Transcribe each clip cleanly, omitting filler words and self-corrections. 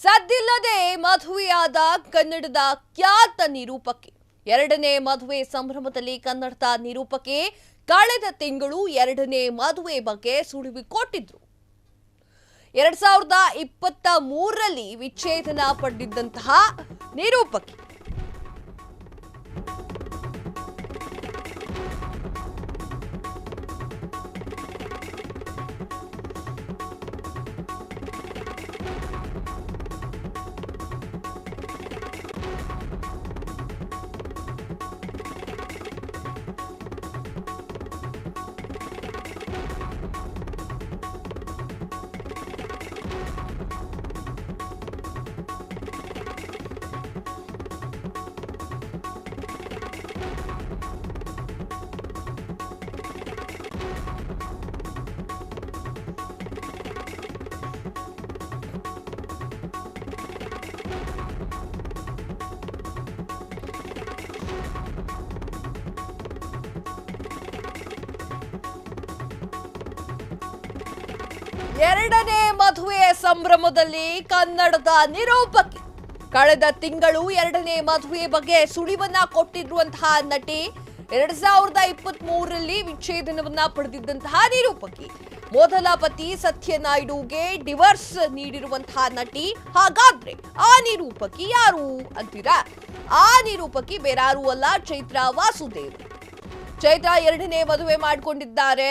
ಸದ್ದಿಲ್ಲದೆ ಮದುವೆಯಾದ ಕನ್ನಡದ ಖ್ಯಾತ ನಿರೂಪಕಿ ಎರಡನೇ ಮದುವೆ ಸಂಭ್ರಮದಲ್ಲಿ ಕನ್ನಡದ ನಿರೂಪಕಿ ಕಳೆದ ತಿಂಗಳು ಎರಡನೇ ಮದುವೆ ಬಗ್ಗೆ ಸುಳಿವು ಕೊಟ್ಟಿದ್ರು. 2023ರಲ್ಲಿ ವಿಚ್ಛೇದನ ಪಡೆದಿದ್ದಂತಹ ನಿರೂಪಕಿ ಎರಡನೇ ಮದುವೆ ಸಂಭ್ರಮದಲ್ಲಿ ಕನ್ನಡದ ನಿರೂಪಕಿ ಕಳೆದ ತಿಂಗಳು ಎರಡನೇ ಮದುವೆ ಬಗ್ಗೆ ಸುಳಿವನ್ನ ಕೊಟ್ಟಿರುವಂತಹ ನಟಿ 2023ರಲ್ಲಿ ವಿಚ್ಛೇದನವನ್ನ ಪಡೆದಿದ್ದಂತಹ ನಿರೂಪಕಿ ಮೊದಲ ಪತಿ ಸತ್ಯನಾಯ್ಡುಗೆ ಡಿವೋರ್ಸ್ ನೀಡಿರುವಂತಹ ನಟಿ. ಹಾಗಾದ್ರೆ ಆ ನಿರೂಪಕಿ ಯಾರು ಅಂತೀರಾ? ಆ ನಿರೂಪಕಿ ಬೇರಾರೂ ಅಲ್ಲ, ಚೈತ್ರ ವಾಸುದೇವ್. ಚೈತ್ರ ಎರಡನೇ ಮದುವೆ ಮಾಡಿಕೊಂಡಿದ್ದಾರೆ.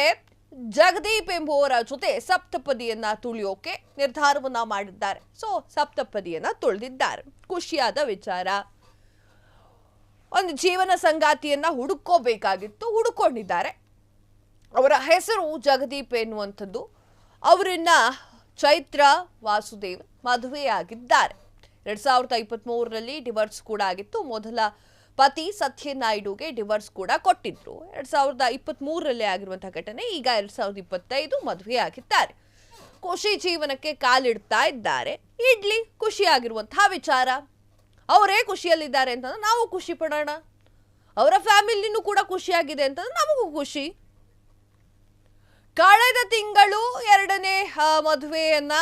ಜಗದೀಪ್ ಎಂಬುವರ ಜೊತೆ ಸಪ್ತಪದಿಯನ್ನ ತುಳಿಯೋಕೆ ನಿರ್ಧಾರವನ್ನ ಮಾಡಿದ್ದಾರೆ. ಸಪ್ತಪದಿಯನ್ನ ತುಳಿದಿದ್ದಾರೆ. ಖುಷಿಯಾದ ವಿಚಾರ. ಒಂದು ಜೀವನ ಸಂಗಾತಿಯನ್ನ ಹುಡುಕೋಬೇಕಾಗಿತ್ತು, ಹುಡುಕೊಂಡಿದ್ದಾರೆ. ಅವರ ಹೆಸರು ಜಗದೀಪ್ ಎನ್ನುವಂಥದ್ದು. ಅವರನ್ನ ಚೈತ್ರ ವಾಸುದೇವ್ ಮದುವೆಯಾಗಿದ್ದಾರೆ. 2023ರಲ್ಲಿ ಡಿವೋರ್ಸ್ ಕೂಡ ಆಗಿತ್ತು. ಮೊದಲ ಪತಿ ಸತ್ಯನಾಯ್ಡುಗೆ ಡಿವೋರ್ಸ್ ಕೂಡ ಕೊಟ್ಟಿದ್ರು. 2023ರಲ್ಲಿ ಆಗಿರುವಂತಹ ಘಟನೆ. ಈಗ 2025 ಮದುವೆ ಆಗಿದ್ದಾರೆ. ಖುಷಿ ಜೀವನಕ್ಕೆ ಕಾಲಿಡ್ತಾ ಇದ್ದಾರೆ. ಇಡ್ಲಿ, ಖುಷಿಯಾಗಿರುವಂತಹ ವಿಚಾರ. ಅವರೇ ಖುಷಿಯಲ್ಲಿದ್ದಾರೆ ಅಂತಂದ್ರೆ ನಾವು ಖುಷಿ ಪಡೋಣ. ಅವರ ಫ್ಯಾಮಿಲಿನೂ ಕೂಡ ಖುಷಿಯಾಗಿದೆ ಅಂತಂದ್ರೆ ನಮಗೂ ಖುಷಿ. ಕಳೆದ ತಿಂಗಳು ಎರಡನೇ ಮದುವೆಯನ್ನ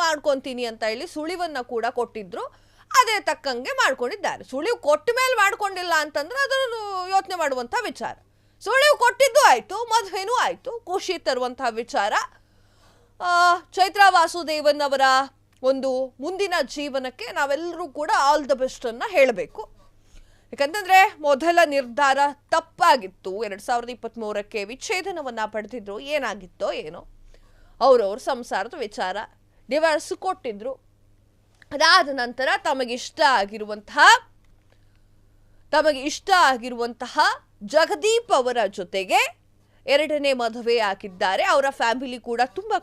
ಮಾಡ್ಕೊಂತೀನಿ ಅಂತ ಹೇಳಿ ಸುಳಿವನ್ನ ಕೂಡ ಕೊಟ್ಟಿದ್ರು. ಅದೇ ತಕ್ಕಂಗೆ ಮಾಡ್ಕೊಂಡಿದ್ದಾರೆ. ಸುಳಿವು ಕೊಟ್ಟ ಮೇಲೆ ಮಾಡ್ಕೊಂಡಿಲ್ಲ ಅಂತಂದ್ರೆ ಅದನ್ನು ಯೋಚನೆ ಮಾಡುವಂಥ ವಿಚಾರ. ಸುಳಿವು ಕೊಟ್ಟಿದ್ದು ಆಯ್ತು, ಮದುವೆನೂ ಆಯ್ತು, ಖುಷಿ ತರುವಂತಹ ವಿಚಾರ. ಚೈತ್ರ ವಾಸುದೇವನ್ ಅವರ ಒಂದು ಮುಂದಿನ ಜೀವನಕ್ಕೆ ನಾವೆಲ್ಲರೂ ಕೂಡ ಆಲ್ ದ ಬೆಸ್ಟ್ ಅನ್ನ ಹೇಳಬೇಕು. ಯಾಕಂತಂದ್ರೆ ಮೊದಲ ನಿರ್ಧಾರ ತಪ್ಪಾಗಿತ್ತು. 2023ಕ್ಕೆ ವಿಚ್ಛೇದನವನ್ನ ಪಡೆದಿದ್ರು. ಏನಾಗಿತ್ತೋ ಏನೋ, ಅವ್ರವ್ರ ಸಂಸಾರದ ವಿಚಾರ. ಡಿವೋರ್ಸ್ ಕೊಟ್ಟಿದ್ರು. ಅದಾದ ನಂತರ ತಮಗಿಷ್ಟ ಆಗಿರುವಂತಹ ಜಗದೀಪ್ ಅವರ ಜೊತೆಗೆ ಎರಡನೇ ಮದುವೆ ಆಗಿದ್ದಾರೆ. ಅವರ ಫ್ಯಾಮಿಲಿ ಕೂಡ ತುಂಬಾ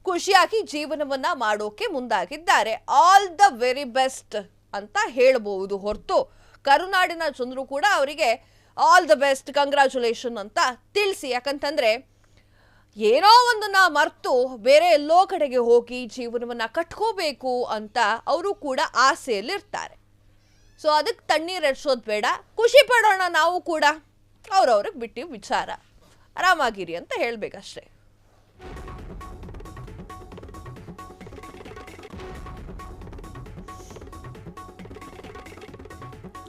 ಖುಷಿಯಾಗಿ ಜೀವನವನ್ನ ಮಾಡೋಕೆ ಮುಂದಾಗಿದ್ದಾರೆ. ಆಲ್ ದ ವೆರಿ ಬೆಸ್ಟ್ ಅಂತ ಹೇಳಬಹುದು ಹೊರತು ಕರುನಾಡಿನ ಜನರು ಕೂಡ ಅವರಿಗೆ ಆಲ್ ದ ಬೆಸ್ಟ್, ಕಂಗ್ರಾಚುಲೇಷನ್ ಅಂತ ತಿಳಿಸಿ. ಯಾಕಂತಂದ್ರೆ ಏನೋ ಒಂದನ್ನ ಮರ್ತು ಬೇರೆ ಎಲ್ಲೋ ಕಡೆಗೆ ಹೋಗಿ ಜೀವನವನ್ನ ಕಟ್ಕೋಬೇಕು ಅಂತ ಅವರು ಕೂಡ ಆಸೆಯಲ್ಲಿರ್ತಾರೆ. ಅದಕ್ಕೆ ತಣ್ಣೀರು ಎಡ್ಸೋದು ಬೇಡ, ಖುಷಿ ಪಡೋಣ ನಾವು ಕೂಡ. ಅವ್ರವ್ರಿಗೆ ಬಿಟ್ಟು ವಿಚಾರ. ಆರಾಮಾಗಿರಿ ಅಂತ ಹೇಳ್ಬೇಕಷ್ಟೇ.